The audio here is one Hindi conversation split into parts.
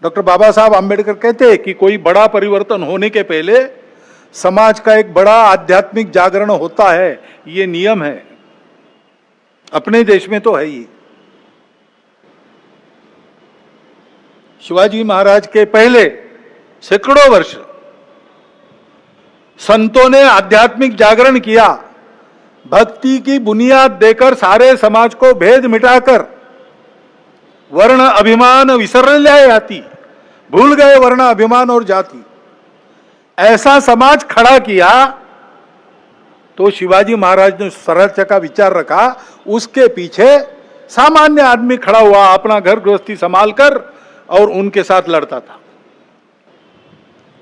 डॉक्टर बाबा साहब आम्बेडकर कहते हैं कि कोई बड़ा परिवर्तन होने के पहले समाज का एक बड़ा आध्यात्मिक जागरण होता है, ये नियम है, अपने देश में तो है ही। शिवाजी महाराज के पहले सैकड़ों वर्ष संतों ने आध्यात्मिक जागरण किया, भक्ति की बुनियाद देकर सारे समाज को भेद मिटाकर वर्ण अभिमान विसर ले जाती, भूल गए वर्ण अभिमान और जाति, ऐसा समाज खड़ा किया। तो शिवाजी महाराज ने स्वराज्य का विचार रखा, उसके पीछे सामान्य आदमी खड़ा हुआ, अपना घर गृहस्थी संभाल कर और उनके साथ लड़ता था।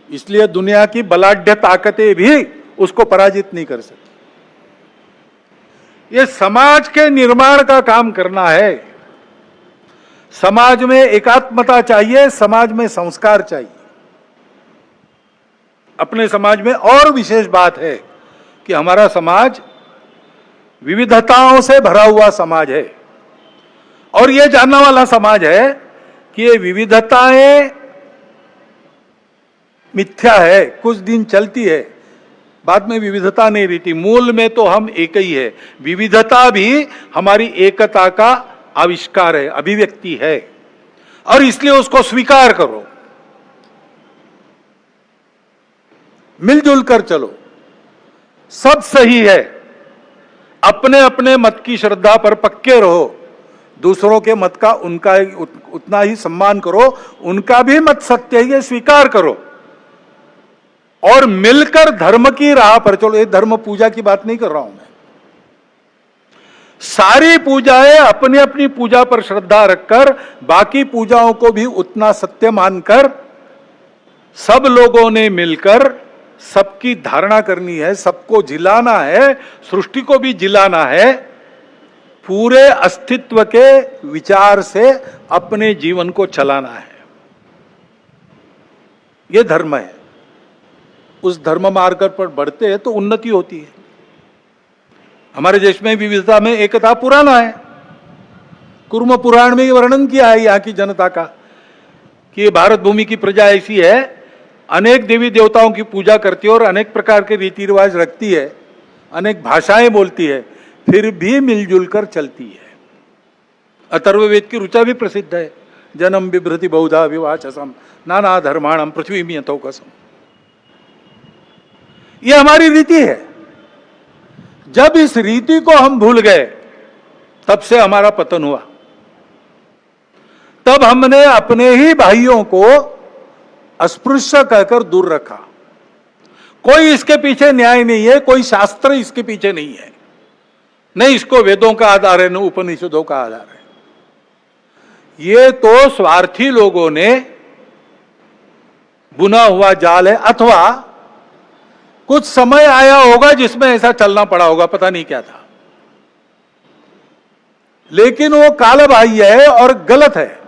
इसलिए दुनिया की बलाढ्य ताकतें भी उसको पराजित नहीं कर सकती। ये समाज के निर्माण का काम करना है। समाज में एकात्मता चाहिए, समाज में संस्कार चाहिए। अपने समाज में और विशेष बात है कि हमारा समाज विविधताओं से भरा हुआ समाज है और यह जानने वाला समाज है कि ये विविधताएं मिथ्या है, कुछ दिन चलती है, बाद में विविधता नहीं रहती। मूल में तो हम एक ही है, विविधता भी हमारी एकता का आविष्कार है, अभिव्यक्ति है, और इसलिए उसको स्वीकार करो, मिलजुल कर चलो, सब सही है। अपने अपने मत की श्रद्धा पर पक्के रहो, दूसरों के मत का उनका उतना ही सम्मान करो, उनका भी मत सत्य है ये स्वीकार करो और मिलकर धर्म की राह पर चलो। ये धर्म पूजा की बात नहीं कर रहा हूं मैं, सारी पूजाएं अपनी अपनी पूजा पर श्रद्धा रखकर बाकी पूजाओं को भी उतना सत्य मानकर सब लोगों ने मिलकर सबकी धारणा करनी है, सबको जिलाना है, सृष्टि को भी जिलाना है, पूरे अस्तित्व के विचार से अपने जीवन को चलाना है। यह धर्म है। उस धर्म मार्ग पर बढ़ते हैं तो उन्नति होती है। हमारे देश में विविधता में एकता पुराना है। कुर्म पुराण में वर्णन किया है यहां की जनता का कि ये भारत भूमि की प्रजा ऐसी है, अनेक देवी देवताओं की पूजा करती है और अनेक प्रकार के रीति रिवाज रखती है, अनेक भाषाएं बोलती है, फिर भी मिलजुल कर चलती है। अथर्ववेद की ऋचा भी प्रसिद्ध है, जन्म बिभ्रति बहुधा विवाचसम नाना धर्माणम पृथ्वी में यथोकसम। ये हमारी रीति है। जब इस रीति को हम भूल गए तब से हमारा पतन हुआ। तब हमने अपने ही भाइयों को अस्पृश्य कहकर दूर रखा। कोई इसके पीछे न्याय नहीं है, कोई शास्त्र इसके पीछे नहीं है, नहीं इसको वेदों का आधार है, न उपनिषदों का आधार है। ये तो स्वार्थी लोगों ने बुना हुआ जाल है, अथवा कुछ समय आया होगा जिसमें ऐसा चलना पड़ा होगा, पता नहीं क्या था, लेकिन वो कालबाह्य है और गलत है।